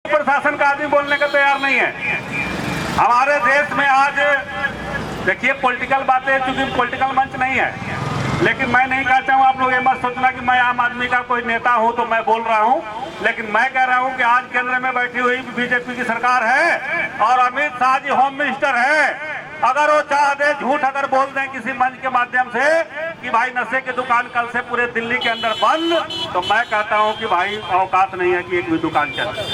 प्रशासन का आदमी बोलने का तैयार नहीं है। हमारे देश में आज देखिए पॉलिटिकल बातें, चूंकि पॉलिटिकल मंच नहीं है, लेकिन मैं नहीं कहता हूँ, आप लोग ये मत सोचना कि मैं आम आदमी का कोई नेता हूँ तो मैं बोल रहा हूँ, लेकिन मैं कह रहा हूँ कि आज केंद्र में बैठी हुई बीजेपी की सरकार है और अमित शाह जी होम मिनिस्टर है। अगर वो चाह दे, झूठ अगर बोल दें किसी मंच के माध्यम से कि भाई नशे की दुकान कल से पूरे दिल्ली के अंदर बंद, तो मैं कहता हूं कि भाई औकात नहीं है कि एक भी दुकान चले।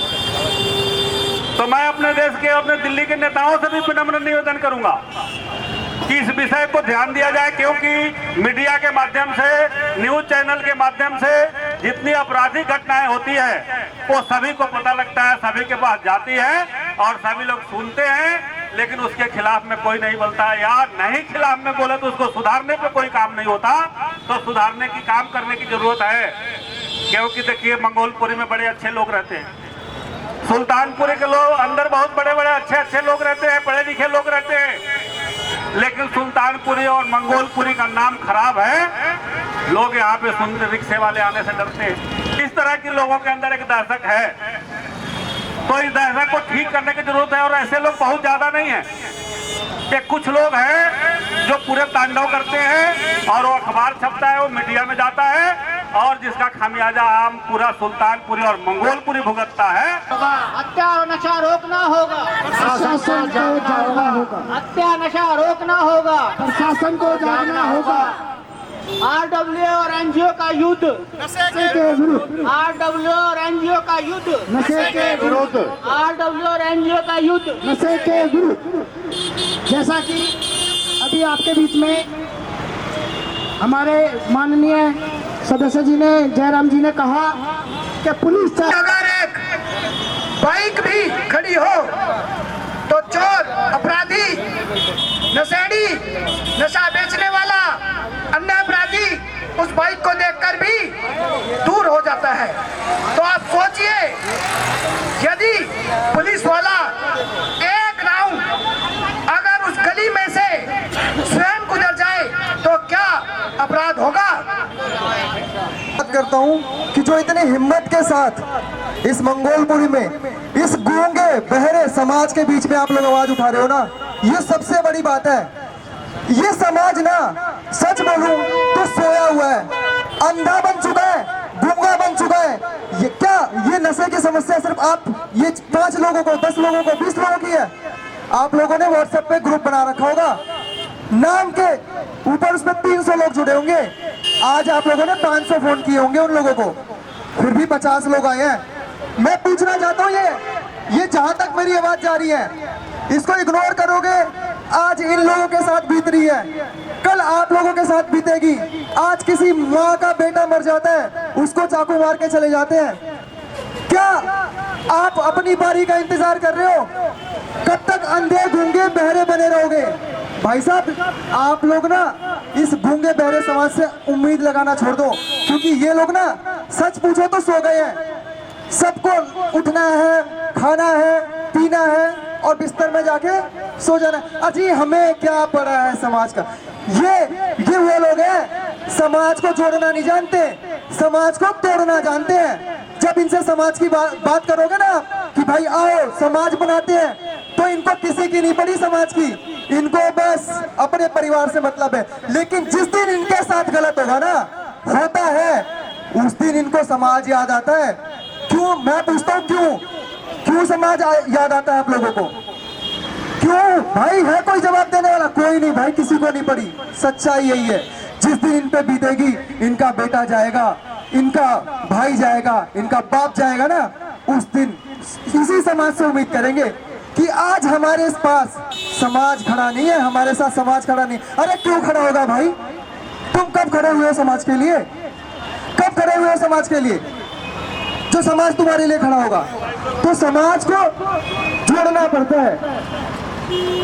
तो मैं अपने देश के, अपने दिल्ली के नेताओं से भी विनम्र निवेदन करूंगा कि इस विषय को ध्यान दिया जाए, क्योंकि मीडिया के माध्यम से, न्यूज चैनल के माध्यम से जितनी आपराधिक घटनाएं होती है वो सभी को पता लगता है, सभी के पास जाती है और सभी लोग सुनते हैं, लेकिन उसके खिलाफ में कोई नहीं बोलता है। या नहीं खिलाफ में बोले तो उसको सुधारने पे कोई काम नहीं होता। तो सुधारने की काम करने की जरूरत है, क्योंकि देखिए मंगोलपुरी में बड़े अच्छे लोग रहते हैं, सुल्तानपुरी के लोग अंदर बहुत बड़े बड़े अच्छे अच्छे लोग रहते हैं, पढ़े लिखे लोग रहते हैं, लेकिन सुल्तानपुरी और मंगोलपुरी का नाम खराब है। लोग यहाँ पे सुनते, रिक्शे वाले आने से डरते हैं। इस तरह के लोगों के अंदर एक दहशत है, तो इस दहशत को ठीक करने की जरूरत है। और ऐसे लोग बहुत ज्यादा नहीं है, कि कुछ लोग हैं जो पूरे तांडव करते हैं और वो अखबार छपता है, वो मीडिया में जाता है और जिसका खामियाजा आम पूरा सुल्तानपुरी और मंगोलपुरी भुगतता है। हत्या और नशा रोकना होगा, प्रशासन को जागना होगा, हत्या नशा रोकना होगा, प्रशासन को जागना होगा। आरडब्ल्यू और एनजीओ का युद्ध, नशे के विरुद्ध, आरडब्ल्यू और एनजीओ का युद्ध, नशे के विरुद्ध, आरडब्ल्यू और एनजीओ का युद्ध, नशे के विरुद्ध। जैसा कि अभी आपके बीच में हमारे माननीय सदस्य जी ने, जयराम जी ने कहा कि पुलिस अगर एक बाइक भी खड़ी हो तो चोर, अपराधी, नशेड़ी, नशा बेचने वाला, अन्य अपराधी उस बाइक को देखकर भी दूर हो जाता है। तो आप सोचिए, यदि पुलिस वाला एक राउंड अगर उस गली में से स्वयं गुजर जाए तो क्या अपराध होगा। बात करता हूँ कि जो इतनी हिम्मत के साथ इस मंगोलपुरी में, इस गूंगे बहरे समाज के बीच में आप लोग आवाज उठा रहे हो ना, ये सबसे बड़ी बात है। ये समाज ना, सच बोलूं तो सोया हुआ है, अंधा बन चुका है, गूंगा बन चुका है। ये क्या, ये नशे की समस्या सिर्फ आप ये 5 लोगों को, 10 लोगों को, 20 लोगों की है। आप लोगों ने व्हाट्सएप पे ग्रुप बना रखा होगा, नाम के ऊपर उसमें 300 लोग जुड़े होंगे। आज आप लोगों ने 500 फोन किए होंगे उन लोगों को, फिर भी 50 लोग आए हैं। मैं पूछना चाहता हूँ, ये जहां तक मेरी आवाज जा रही है, इसको इग्नोर करोगे, आज इन लोगों के साथ बीत रही है, कल आप लोगों के साथ बीतेगी। आज किसी माँ का बेटा मर जाता है, उसको चाकू मार के चले जाते हैं। क्या आप अपनी बारी का इंतजार कर रहे हो? कब तक अंधे गूंगे बहरे बने रहोगे? भाई साहब, आप लोग ना इस गूंगे बहरे समाज से उम्मीद लगाना छोड़ दो, क्योंकि ये लोग ना सच पूछो तो सो गए हैं। सबको उठना है, खाना है, पीना है और बिस्तर में जाके सो जाना है। अजी हमें क्या पड़ा है समाज का? ये वो लोग हैं समाज को जोड़ना नहीं जानते, समाज को तोड़ना जानते हैं। जब इनसे समाज की बात करोगे ना कि भाई आओ समाज बनाते हैं, तो इनको किसी की नहीं पड़ी समाज की, इनको बस अपने परिवार से मतलब है। लेकिन जिस दिन इनके साथ गलत होगा ना, होता है, उस दिन इनको समाज याद आता है। क्यों, मैं पूछता हूँ क्यों समाज याद आता है आप लोगों को? क्यों भाई? है कोई जवाब देने वाला? कोई नहीं भाई, किसी को नहीं पड़ी। सच्चाई यही है, जिस दिन इन पे बीतेगी, इनका बेटा जाएगा, इनका भाई जाएगा, इनका बाप जाएगा ना, उस दिन इसी समाज से उम्मीद करेंगे कि आज हमारे पास समाज खड़ा नहीं है, हमारे साथ समाज खड़ा नहीं। अरे क्यों खड़ा होगा भाई? तुम कब खड़े हुए हो समाज के लिए? कब खड़े हुए हो समाज के लिए? जो समाज तुम्हारे लिए खड़ा होगा। तो समाज को जोड़ना पड़ता है।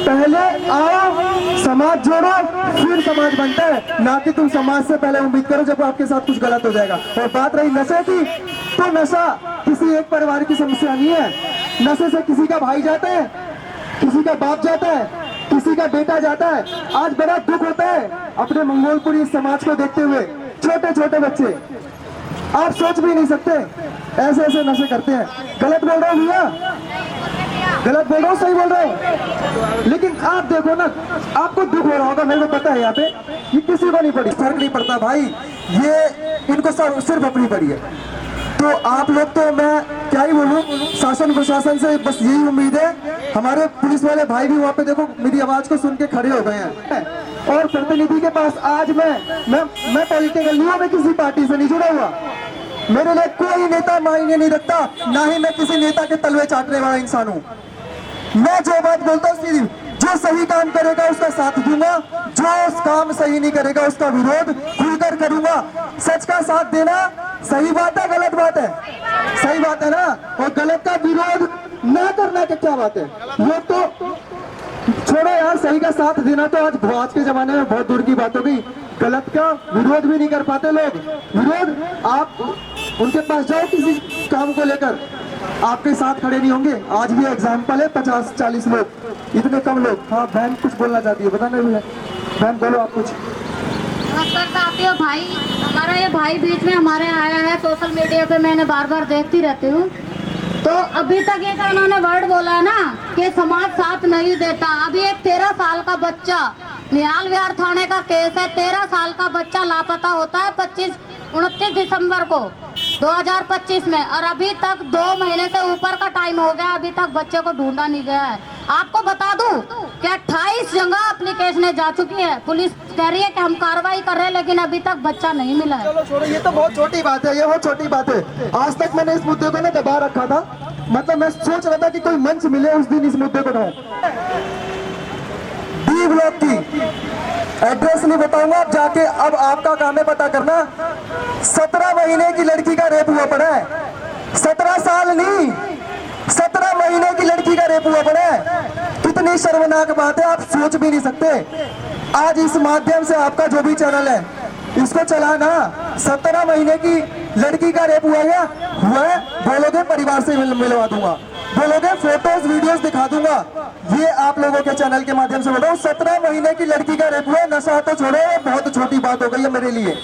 पहले आओ, समाज जोड़ो, फिर समाज बनता है, ना कि तुम समाज से पहले उम्मीद करो जब आपके साथ कुछ गलत हो जाएगा। और बात रही नशे की, तो नशा किसी एक परिवार की समस्या नहीं है। नशे से किसी का भाई जाता है, किसी का बाप जाता है, किसी का बेटा जाता है। आज बड़ा दुख होता है अपने मंगोलपुरी समाज को देखते हुए। छोटे छोटे बच्चे, आप सोच भी नहीं सकते ऐसे ऐसे नशे करते हैं। गलत बोल रहा हूँ भैया, गलत बोल रहा हूँ सही बोल रहा हूँ? लेकिन आप देखो ना, आपको दुख हो रहा होगा, मेरे को पता है यहाँ पे, ये किसी को नहीं पड़ी, फर्क नहीं पड़ता भाई, ये इनको सिर्फ अपनी पड़ी है। तो आप लोग तो मैं क्या ही बोलूं, शासन प्रशासन से बस यही उम्मीद है। हमारे पुलिस वाले भाई भी वहाँ पे देखो मेरी आवाज को सुन के खड़े हो गए हैं। और प्रतिनिधि के पास आज मैं पॉलिटिकल नहीं हूँ, मैं किसी पार्टी से नहीं जुड़ा हुआ, मेरे लिए कोई नेता मायने नहीं रखता, ना ही मैं किसी नेता के तलवे चाटने वाला इंसान हूँ। मैं जो बात बोलता हूँ सीधी, जो सही काम करेगा उसका साथ दूंगा, जो उस काम सही नहीं करेगा उसका विरोध खुलकर करूंगा। सच का साथ देना सही बात है, गलत बात है? सही बात है ना। और गलत का विरोध ना करना की क्या बात है? लोग तो छोड़ो यार, सही का साथ देना तो आज के जमाने में बहुत दूर की बात हो गई। गलत का विरोध भी नहीं कर पाते लोग। विरोध, आप उनके पास जाओ किसी काम को लेकर, आपके साथ खड़े नहीं होंगे। आज भी एग्जाम्पल है, 50-40 लोग, इतने कम लोग। हाँ बहन कुछ बोलना चाहती है, बताना भैया। बहन बोलो आप कुछ। नमस्कार साथियों, भाई हमारा ये भाई बीच में हमारे आया है, सोशल मीडिया पे मैंने बार बार देखती रहती हूँ। तो अभी तक ये तो उन्होंने वर्ड बोला है ना कि समाज साथ नहीं देता। अभी एक 13 साल का बच्चा, निहाल विहार थाने का केस है, 13 साल का बच्चा लापता होता है 29 दिसंबर को 2025 में, और अभी तक 2 महीने से ऊपर का टाइम हो गया, अभी तक बच्चे को ढूंढा नहीं गया है। आपको बता दूं कि 28 जगह एप्लीकेशनें जा चुकी है, पुलिस कह रही है कि हम कार्रवाई कर रहे हैं, लेकिन अभी तक बच्चा नहीं मिला है। चलो छोड़ो, ये तो बहुत छोटी बात है, ये बहुत छोटी बात है। आज तक मैंने इस मुद्दे को ना दबा रखा था, मतलब मैं सोच रहा था कि कोई मंच मिले उस दिन इस मुद्दे को उठाऊं। डी ब्लॉक की एड्रेस नहीं बताऊंगा, अब जाके अब आपका काम है पता करना। 17 महीने की लड़की का रेप हुआ पड़ा है, 17 साल नहीं, 17 महीने की लड़की का रेप हुआ पड़ा है। कितनी शर्मनाक बात है, आप सोच भी नहीं सकते। आज इस माध्यम से आपका जो भी चैनल है इसको चलाना, 17 महीने की लड़की का रेप हुआ है, बोलोगे परिवार से मिलवा दूंगा, बोलोगे फोटोज वीडियोस दिखा दूंगा। ये आप लोगों के चैनल के माध्यम से बताऊं, 17 महीने की लड़की का रेप हुआ, नशा तो छोड़ो, बहुत छोटी बात हो गई है मेरे लिए।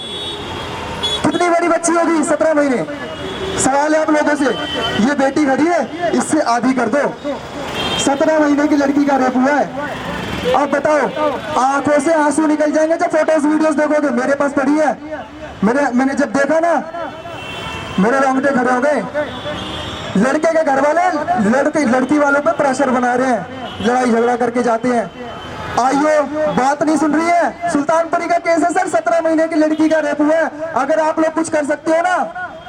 कितनी बड़ी बच्ची होगी 17 महीने? सवाल है आप लोगों से, ये बेटी खड़ी है, इससे आधी कर दो। 17 महीने की लड़की का रेप हुआ है, अब बताओ, आंखों से आंसू निकल जाएंगे जब फोटोज वीडियोस देखोगे। मेरे पास पड़ी है, मैंने जब देखा ना मेरे रोंगटे खड़े हो गए। लड़के के घर वाले लड़की वालों पे प्रेशर बना रहे हैं, लड़ाई झगड़ा करके जाते हैं। आइयो, बात नहीं सुन रही है। सुल्तानपुरी का केस है सर, 17 महीने की लड़की का रेप हुआ है। अगर आप लोग कुछ कर सकते हो ना,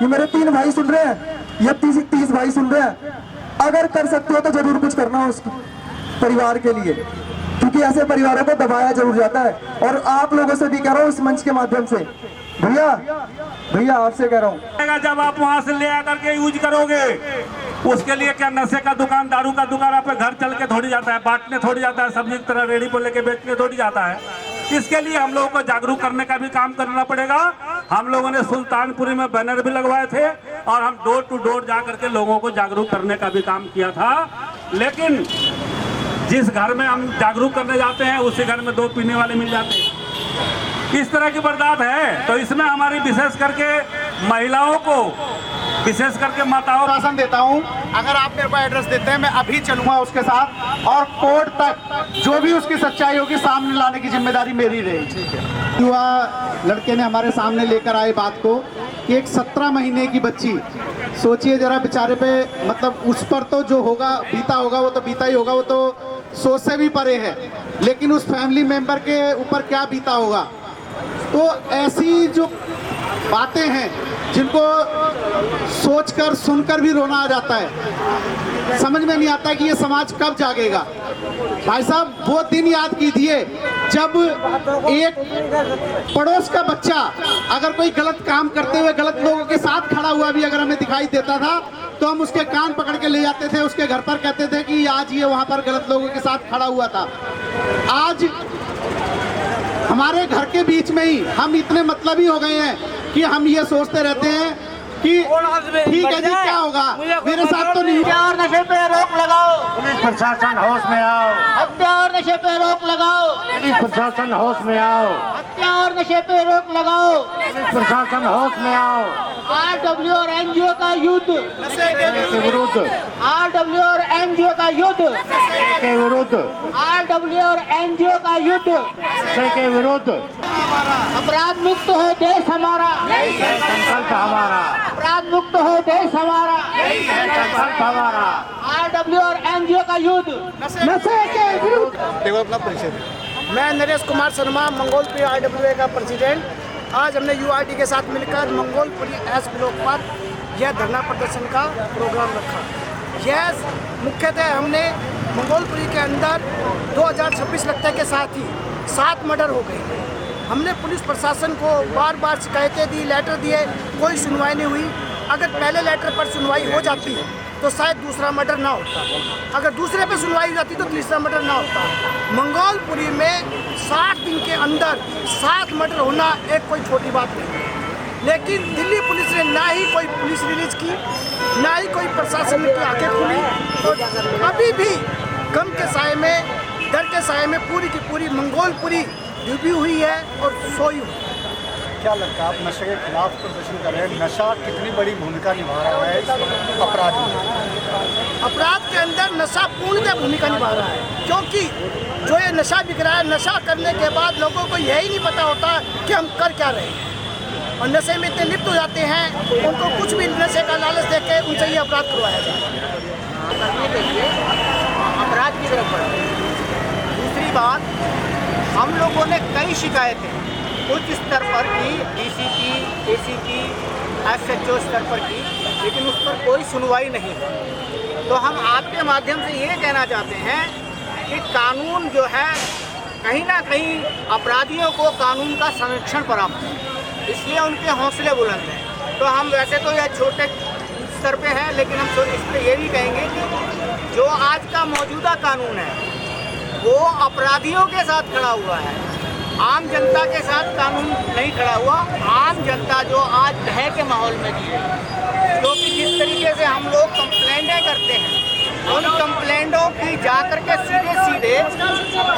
ये मेरे 3 भाई सुन रहे हैं, ये 30 भाई सुन रहे हैं, अगर कर सकते हो तो जरूर कुछ करना हो उस परिवार के लिए, क्योंकि ऐसे परिवारों को दबाया जरूर जाता है। और आप लोगों से भी कह रहा हूँ इस मंच के माध्यम से, भैया आपसे कह रहा हूँ, जब आप वहां से ले आकर के यूज करोगे, उसके लिए क्या नशे का दुकान, दारू का दुकान आप घर चल के थोड़ी जाता है, बांटने थोड़ी जाता है, सब्जी की तरह रेडी पर लेके बेचने थोड़ी जाता है। इसके लिए हम लोगों को जागरूक करने का भी काम करना पड़ेगा। हम लोगों ने सुल्तानपुरी में बैनर भी लगवाए थे और हम डोर टू डोर जा करके लोगों को जागरूक करने का भी काम किया था। लेकिन जिस घर में हम जागरूक करने जाते हैं उसी घर में 2 पीने वाले मिल जाते हैं। इस तरह की बर्दाश्त है। तो इसमें हमारी विशेष करके महिलाओं को, विशेष करके माताओं, आश्वासन देता हूं, अगर आप मेरे को एड्रेस देते हैं मैं अभी चलूंगा उसके साथ, और कोर्ट तक जो भी उसकी सच्चाई होगी सामने लाने की जिम्मेदारी मेरी रहेगी। ठीक है। युवा लड़के ने हमारे सामने लेकर आए बात को कि एक 17 महीने की बच्ची, सोचिए जरा बेचारे पे, मतलब उस पर तो जो होगा बीता होगा वो तो बीता ही होगा, वो तो सोच से भी परे है, लेकिन उस फैमिली मेंबर के ऊपर क्या बीता होगा। तो ऐसी जो बातें हैं जिनको सोचकर सुनकर भी रोना आ जाता है, समझ में नहीं आता कि ये समाज कब जागेगा। भाई साहब, वो दिन याद कीजिए जब एक पड़ोस का बच्चा अगर कोई गलत काम करते हुए गलत लोगों के साथ खड़ा हुआ भी अगर हमें दिखाई देता था तो हम उसके कान पकड़ के ले जाते थे, उसके घर पर कहते थे कि आज ये वहां पर गलत लोगों के साथ खड़ा हुआ था। आज हमारे घर के बीच में ही हम इतने मतलबी हो गए हैं कि हम ये सोचते रहते हैं कि ठीक है जी, क्या होगा, मेरे साथ तो नहीं। हत्या और नशे पे रोक लगाओ, पुलिस प्रशासन होश में आओ, हत्या और नशे पे रोक लगाओ, पुलिस प्रशासन होश में आओ। हत्या और नशे पे रोक लगाओ। प्रशासन होश में आओ। RW और NGO का युद्ध के विरुद्ध, RW और NGO का युद्ध के विरुद्ध, RW और NGO का युद्ध। के विरुद्ध। अपराध मुक्त हो देश हमारा, संकल्प हमारा, अपराध मुक्त हो देश हमारा। संकल्प हमारा। RW और NGO का युद्ध नशे के विरुद्ध। मैं नरेश कुमार शर्मा, मंगोलपुरी RWA का प्रेसिडेंट। आज हमने URD के साथ मिलकर मंगोलपुरी एस ब्लॉक पर यह धरना प्रदर्शन का प्रोग्राम रखा। यह मुख्यतः हमने मंगोलपुरी के अंदर 2026 लगते के साथ ही 7 मर्डर हो गए। हमने पुलिस प्रशासन को बार बार शिकायतें दी, लेटर दिए, कोई सुनवाई नहीं हुई। अगर पहले लेटर पर सुनवाई हो जाती तो शायद दूसरा मर्डर ना होता, अगर दूसरे पे सुनवाई हो जाती तो तीसरा मर्डर ना होता। मंगोलपुरी में 60 दिन के अंदर 7 मर्डर होना एक कोई छोटी बात नहीं है। लेकिन दिल्ली पुलिस ने ना ही कोई पुलिस रिलीज की, ना ही कोई प्रशासन की आंखें खुली। तो अभी भी गम के साए में, डर के साए में पूरी की पूरी मंगोलपुरी डूबी हुई है और सोई हुई। क्या लगता है आप नशे के खिलाफ प्रदर्शन कर रहे हैं, नशा कितनी बड़ी भूमिका निभा रहा है इस अपराध में? अपराध के अंदर नशा पूर्णतः भूमिका निभा रहा है, क्योंकि जो ये नशा बिक रहा है, नशा करने के बाद लोगों को यही नहीं पता होता कि हम कर क्या रहे हैं, और नशे में इतने लिप्त हो जाते हैं, उनको कुछ भी नशे का लालच देके उनसे ये अपराध करवाया जाए। अपराध की तरफ बढ़े। दूसरी बात, हम लोगों ने कई शिकायतें उच्च स्तर पर की, DC की, AC की, SHO स्तर पर की, लेकिन उस पर कोई सुनवाई नहीं है। तो हम आपके माध्यम से ये कहना चाहते हैं कि कानून जो है कहीं ना कहीं अपराधियों को कानून का संरक्षण प्राप्त है, इसलिए उनके हौसले बुलंद हैं। तो हम वैसे तो यह छोटे स्तर पे है, लेकिन हम इस पर ये भी कहेंगे कि जो आज का मौजूदा कानून है वो अपराधियों के साथ खड़ा हुआ है, आम जनता के साथ कानून नहीं खड़ा हुआ। आम जनता जो आज भय के माहौल में जी रही है, क्योंकि जिस तरीके से हम लोग कंप्लेंटें करते हैं, उन कंप्लेंटों की जाकर के सीधे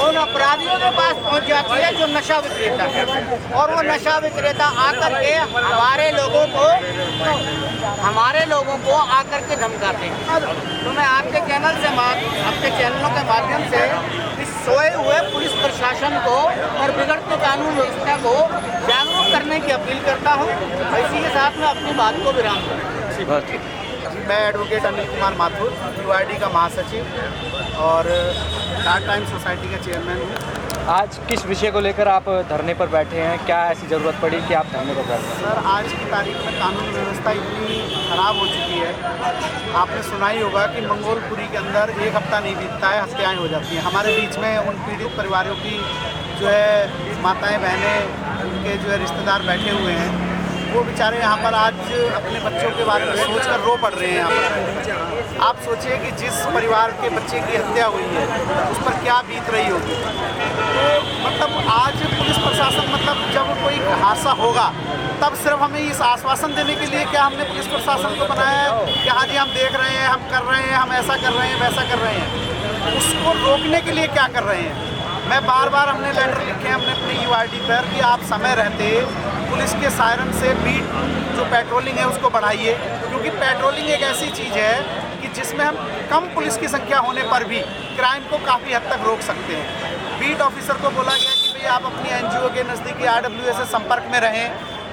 उन अपराधियों के पास पहुंच जाती है जो नशा विक्रेता है, और वो नशा विक्रेता आकर के हमारे लोगों को आकर के धमकाते हैं। तो मैं आपके चैनलों के माध्यम से इस सोए हुए पुलिस प्रशासन को और बिगड़ते कानून व्यवस्था को जागरूक करने की अपील करता हूँ। इसी के साथ मैं अपनी बात को विराम दूँ। मैं एडवोकेट अनिल कुमार माथुर, URD का महासचिव और टाटा टाइम सोसाइटी का चेयरमैन हूँ। आज किस विषय को लेकर आप धरने पर बैठे हैं, क्या ऐसी ज़रूरत पड़ी कि आप धरने पर बैठे हैं? सर, आज की तारीख में कानून व्यवस्था इतनी ख़राब हो चुकी है, आपने सुना ही होगा कि मंगोलपुरी के अंदर एक हफ्ता नहीं बीतता है, हत्याएँ हो जाती हैं। हमारे बीच में उन पीड़ित परिवारों की जो है माताएँ बहनें, उनके जो है रिश्तेदार बैठे हुए हैं, वो बेचारे यहाँ पर आज अपने बच्चों के बारे में सोचकर रो पड़ रहे हैं। यहाँ पर आप सोचिए कि जिस परिवार के बच्चे की हत्या हुई है उस पर क्या बीत रही होगी। तो मतलब आज पुलिस प्रशासन, मतलब जब कोई हादसा होगा तब सिर्फ हमें इस आश्वासन देने के लिए क्या हमने पुलिस प्रशासन को बनाया है कि हाँ जी हम देख रहे हैं, हम कर रहे हैं, हम ऐसा कर रहे हैं, वैसा कर रहे हैं, उसको रोकने के लिए क्या कर रहे हैं। मैं बार बार हमने लेटर लिखे हैं हमने अपने URD पर कि आप समय रहते पुलिस के सायरन से बीट जो पेट्रोलिंग है उसको बढ़ाइए, क्योंकि पेट्रोलिंग एक ऐसी चीज़ है कि जिसमें हम कम पुलिस की संख्या होने पर भी क्राइम को काफ़ी हद तक रोक सकते हैं। बीट ऑफिसर को बोला गया कि भाई आप अपनी NGO के नज़दीकी RWA से संपर्क में रहें,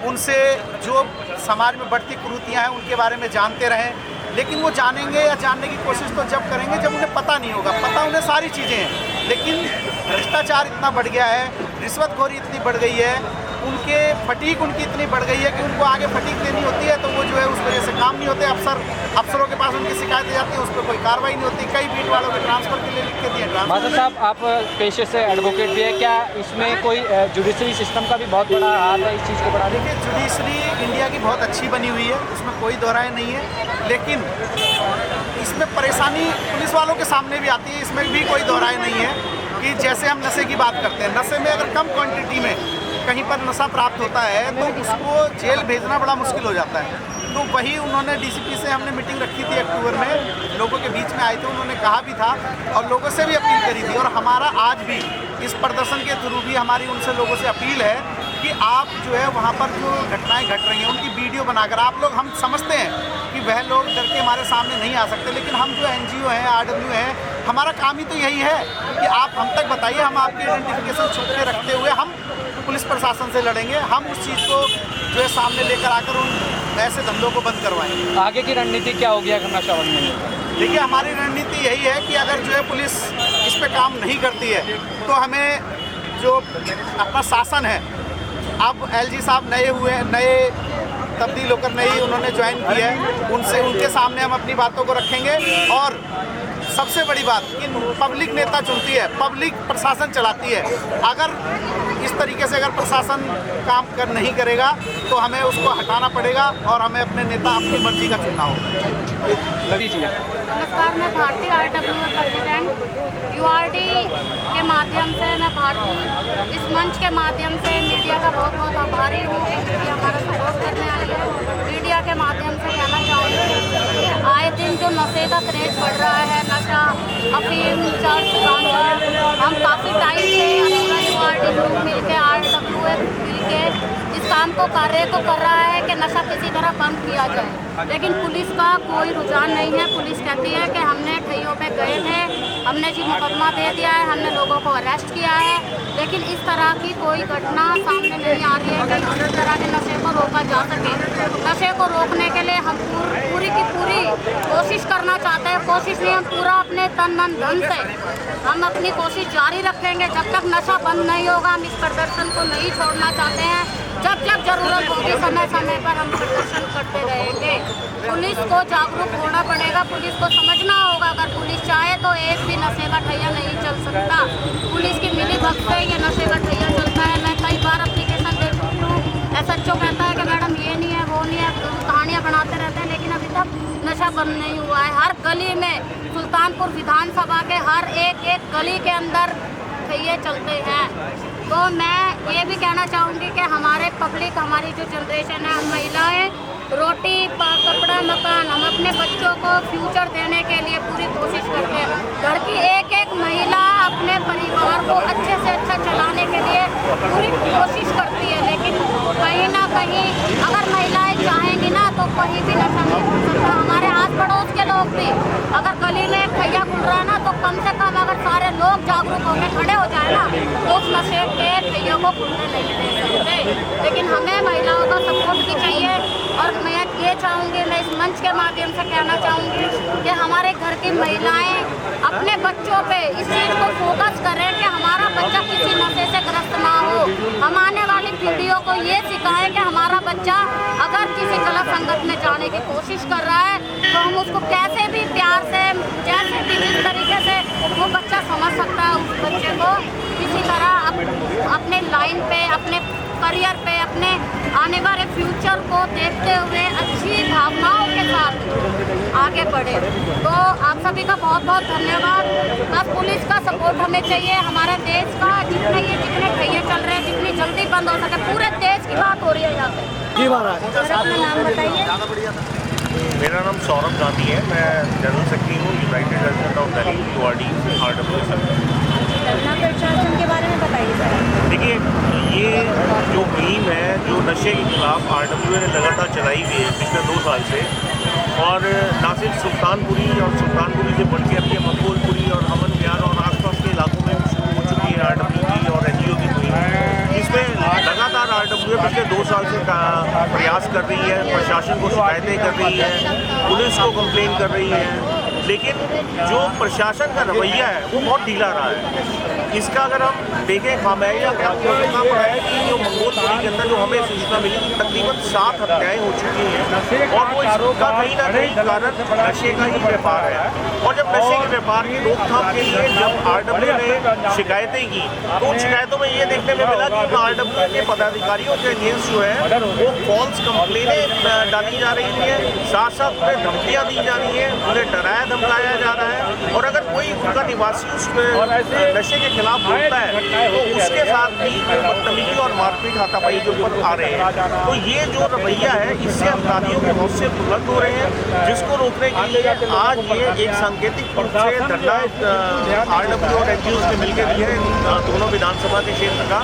उनसे जो समाज में बढ़ती कुरीतियाँ हैं उनके बारे में जानते रहें, लेकिन वो जानेंगे या जानने की कोशिश तो जब करेंगे जब उन्हें पता नहीं होगा। पता उन्हें सारी चीज़ें हैं, लेकिन भ्रष्टाचार इतना बढ़ गया है, रिश्वतखोरी इतनी बढ़ गई है, उनके फटीक उनकी इतनी बढ़ गई है कि उनको आगे फटीक देनी होती है तो वो जो है उस वजह से काम नहीं होते। अफसरों के पास उनकी शिकायतें जाती है, उस पर कोई कार्रवाई नहीं होती। कई बीट वालों के ट्रांसफ़र के लिए लिख के दिए ट्रांसफर। माधव साहब, आप पेशे से एडवोकेट भी है, क्या इसमें कोई जुडिशरी सिस्टम का भी बहुत बड़ा हाथ है इस चीज़ को बढ़ाने? देखिए, जुडिशरी इंडिया की बहुत अच्छी बनी हुई है, उसमें कोई दोहराए नहीं है, लेकिन इसमें परेशानी पुलिस वालों के सामने भी आती है, इसमें भी कोई दोहराए नहीं है कि जैसे हम नशे की बात करते हैं, नशे में अगर कम क्वांटिटी में कहीं पर नशा प्राप्त होता है तो उसको जेल भेजना बड़ा मुश्किल हो जाता है। तो वही उन्होंने DCP से हमने मीटिंग रखी थी अक्टूबर में, लोगों के बीच में आए थे, उन्होंने कहा भी था और लोगों से भी अपील करी थी। और हमारा आज भी इस प्रदर्शन के थ्रू भी हमारी उनसे लोगों से अपील है कि आप जो है वहाँ पर जो घटनाएं घट रही हैं उनकी वीडियो बनाकर, आप लोग, हम समझते हैं कि वह लोग डर के हमारे सामने नहीं आ सकते, लेकिन हम जो NGO हैं, RW हैं, हमारा काम ही तो यही है कि आप हम तक बताइए, हम आपकी आइडेंटिफिकेशन छुप के रखते हुए हम पुलिस प्रशासन से लड़ेंगे, हम उस चीज़ को जो है सामने लेकर आकर उन ऐसे धंधों को बंद करवाएंगे। आगे की रणनीति क्या होगी अगर नशा बंद नहीं होगा? देखिए, हमारी रणनीति यही है कि अगर जो है पुलिस इस पे काम नहीं करती है तो हमें जो अपना शासन है, अब LG साहब नए तब्दील होकर नई उन्होंने ज्वाइन की है, उनके सामने हम अपनी बातों को रखेंगे। और सबसे बड़ी बात कि पब्लिक नेता चुनती है, पब्लिक प्रशासन चलाती है। अगर इस तरीके से अगर प्रशासन काम नहीं करेगा तो हमें उसको हटाना पड़ेगा और हमें अपने नेता अपनी मर्जी का चुनना होगा। नमस्कार, मैं भारतीय RW प्रेसिडेंट URD के माध्यम से, मैं भारतीय इस मंच के माध्यम से मीडिया का बहुत बहुत आभारी हूँ कि हमारा सपोर्ट करने आई है। मीडिया के माध्यम से कहना चाहूँगी कि आए दिन जो नशे का क्रेज बढ़ रहा है, नशा, अफीम, चर्च, गांजा, हम काफ़ी टाइम से URD ग्रुप मिलकर RW मिलकर इस काम को, कार्य को कर रहा है कि नशा किसी तरह बंद किया जाए, लेकिन पुलिस का कोई रुझान नहीं है। पुलिस कहती है कि हमने ठैयों पे गए थे, हमने जी मुकदमा दे दिया है, हमने लोगों को अरेस्ट किया है, लेकिन इस तरह की कोई घटना सामने नहीं आ रही है कि इस तरह के नशे को रोका जा सके। नशे को रोकने के लिए हम पूरी की पूरी कोशिश करना चाहते हैं, कोशिश नहीं, हम पूरा अपने तन मन धन से हम अपनी कोशिश जारी रखेंगे। जब तक नशा बंद नहीं होगा हम इस प्रदर्शन को नहीं छोड़ना चाहते हैं। जब जब जरूरत होगी समय समय पर हम प्रदर्शन करते रहेंगे। पुलिस को जागरूक होना पड़ेगा, पुलिस को समझना होगा, अगर पुलिस चाहे तो एक भी नशे का ठैया नहीं चल सकता। पुलिस की मिली भगत से ये नशे का ठैया चलता है। मैं कई बार एप्लीकेशन दे चुकी हूँ, SHO कहता है कि मैडम ये नहीं है, वो नहीं है, कहानियाँ बनाते रहते हैं, लेकिन अभी तक नशा बंद नहीं हुआ है। हर गली में, सुल्तानपुर विधानसभा के हर एक गली के अंदर ठैये चलते हैं। तो मैं ये भी कहना चाहूँगी कि हमारे पब्लिक, हमारी जो जनरेशन है, हम महिलाएं रोटी, कपड़ा, मकान, हम अपने बच्चों को फ्यूचर देने के लिए पूरी कोशिश करते हैं। घर की एक महिला अपने परिवार को अच्छे से अच्छा चलाने के लिए पूरी कोशिश करती है, लेकिन कहीं ना कहीं अगर महिलाएं चाहेंगी ना तो कहीं भी नशा नहीं हो सकता। हमारे आस पड़ोस के लोग भी अगर गली में एक ठैया खुल रहा है ना, तो कम से कम अगर सारे लोग जागरूक होकर खड़े हो जाए ना तो उस नशे के ठैयों को खुलने नहीं दे सकते। लेकिन हमें महिलाओं का सपोर्ट भी चाहिए। और मैं ये चाहूँगी, मैं इस मंच के माध्यम से कहना चाहूँगी कि हमारे घर की महिलाएं अपने बच्चों पे इस चीज़ को फोकस करें कि हमारा बच्चा किसी नशे से ग्रस्त ना हो। हम आने वाली पीढ़ियों को ये सिखाएं कि हमारा बच्चा अगर किसी गलत संगत में जाने की कोशिश कर रहा है तो हम उसको कैसे भी प्यार से, जैसे भी जिस तरीके से वो बच्चा समझ सकता है, उस बच्चे को किसी तरह अपने लाइन पे, अपने करियर पे, अपने आने वाले फ्यूचर को देखते हुए अच्छी भावनाओं के साथ आगे बढ़े। तो आप सभी का बहुत बहुत धन्यवाद। बस पुलिस का सपोर्ट हमें चाहिए। हमारे देश का जितने ठैये चल रहे हैं, जितनी जल्दी बंद हो सके, पूरे देश की बात हो रही है यहाँ पे। जी महाराज, अपना नाम बताइए। मेरा नाम सौरभ गांधी है, मैं जनरल सेक्रेटरी हूँ United resident of Delhi URD RW। धरना प्रशासन के बारे में बताइए सर। देखिए, ये जो मुहिम है जो नशे के खिलाफ RW ने लगातार चलाई हुई है पिछले 2 साल से, और ना सिर्फ सुल्तानपुरी और सुल्तानपुरी से बढ़ के अपने मंगोलपुरी और हमन विहार और आसपास के इलाकों में शुरू हो चुकी है RW की और NGO की मुहिम। इसमें लगातार RW पिछले 2 साल से प्रयास कर रही है, प्रशासन को शिकायतें कर रही है, पुलिस को कंप्लेन कर रही है, लेकिन जो प्रशासन का रवैया है वो बहुत ढीला रहा है। इसका अगर हम देखें खामियाजा क्या पड़ा है कि जो मंगोलपुरी के अंदर जो हमें सूचना मिली कि तकरीबन 7 हत्याएं हो चुकी हैं, और वो इसका कहीं ना कहीं कारण नशे का ही व्यापार है। और जब नशे के व्यापार की रोकथाम के लिए जब RW ने शिकायतें की तो उन शिकायतों में ये देखने में मिला कि RW के पदाधिकारियों के अगेंस्ट जो है वो फॉल्स कंप्लेनें डाली जा रही है, साथ साथ उन्हें धमकियाँ दी जा रही हैं, उन्हें डराया धमकाया जा रहा है। और अगर कोई उनका निवासी उस नशे के खिलाफ बोलता है तो उसके साथ भी बदतमीजी और मारपीट हाथापाई के ऊपर आ रहे हैं। तो ये जो रवैया है, इससे अपराधियों के हौसले बुलंद हो रहे हैं, जिसको रोकने के लिए आज ये एक सांकेतिक रूप से धरना RW और NGOs ने मिलकर दिया है दोनों विधानसभा के क्षेत्र का।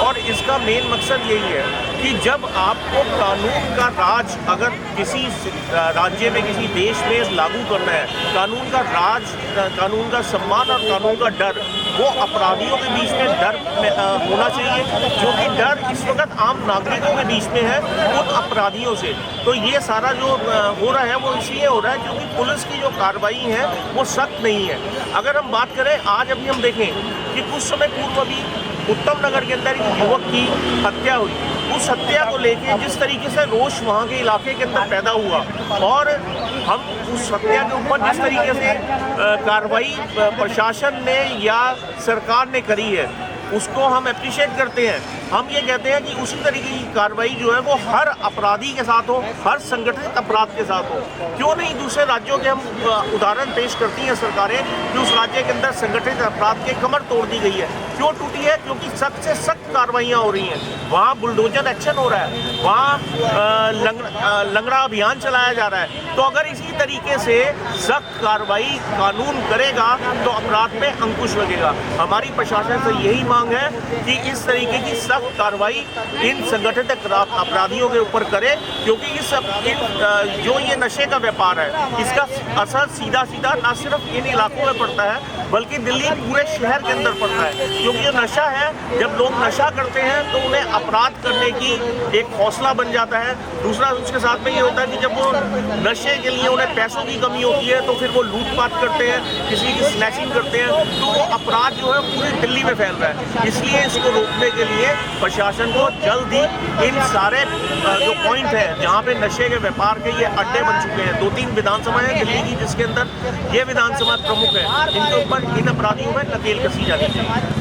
और इसका मेन मकसद यही है कि जब आपको कानून का राज अगर किसी राज्य में, किसी देश में लागू करना है, कानून का राज, कानून का सम्मान और कानून का डर, वो अपराधियों के बीच में डर होना चाहिए, जो कि डर इस वक्त आम नागरिकों के बीच में है उन अपराधियों से। तो ये सारा जो हो रहा है वो इसलिए हो रहा है क्योंकि पुलिस की जो कार्रवाई है वो सख्त नहीं है। अगर हम बात करें, आज अभी हम देखें कि कुछ समय पूर्व अभी उत्तम नगर के अंदर एक युवक की हत्या हुई। उस हत्या को लेके जिस तरीके से रोष वहाँ के इलाके के अंदर पैदा हुआ और हम उस हत्या के ऊपर जिस तरीके से कार्रवाई प्रशासन ने या सरकार ने करी है उसको हम अप्रिशिएट करते हैं। हम ये कहते हैं कि उसी तरीके की कार्रवाई जो है वो हर अपराधी के साथ हो, हर संगठित अपराध के साथ हो। क्यों नहीं दूसरे राज्यों के हम उदाहरण पेश करती हैं सरकारें कि उस राज्य के अंदर संगठित अपराध की कमर तोड़ दी गई है। क्यों टूटी है? क्योंकि सख्त से सख्त कार्रवाइयाँ हो रही हैं, वहाँ बुलडोजर एक्शन हो रहा है, वहाँ लंगड़ा अभियान चलाया जा रहा है। तो अगर इसी तरीके से सख्त कार्रवाई कानून करेगा तो अपराध में अंकुश लगेगा। हमारी प्रशासन से यही मांग है कि इस तरीके की सख्त कार्रवाई इन संगठित अपराधियों के ऊपर करे, क्योंकि जो ये नशे का व्यापार है इसका असर सीधा सीधा न सिर्फ इन इलाकों में पड़ता है बल्कि दिल्ली पूरे शहर के अंदर पड़ता है। क्योंकि जो नशा है, जब लोग नशा करते हैं तो उन्हें अपराध करने की एक हौसला बन जाता है। दूसरा उसके साथ में ये होता है कि जब वो नशे के लिए उन्हें पैसों की कमी होती है तो फिर वो लूटपाट करते हैं, किसी की स्नैचिंग करते हैं, तो वो अपराध जो है पूरी दिल्ली में फैल रहा है। इसलिए इसको रोकने के लिए प्रशासन को जल्द ही इन सारे जो पॉइंट हैं जहाँ पे नशे के व्यापार के ये अड्डे बन चुके हैं, 2-3 विधानसभाएं हैं दिल्ली की जिसके अंदर ये विधानसभा प्रमुख है, इनके ऊपर इन अपराधियों में नकेल कसी जानी चाहिए।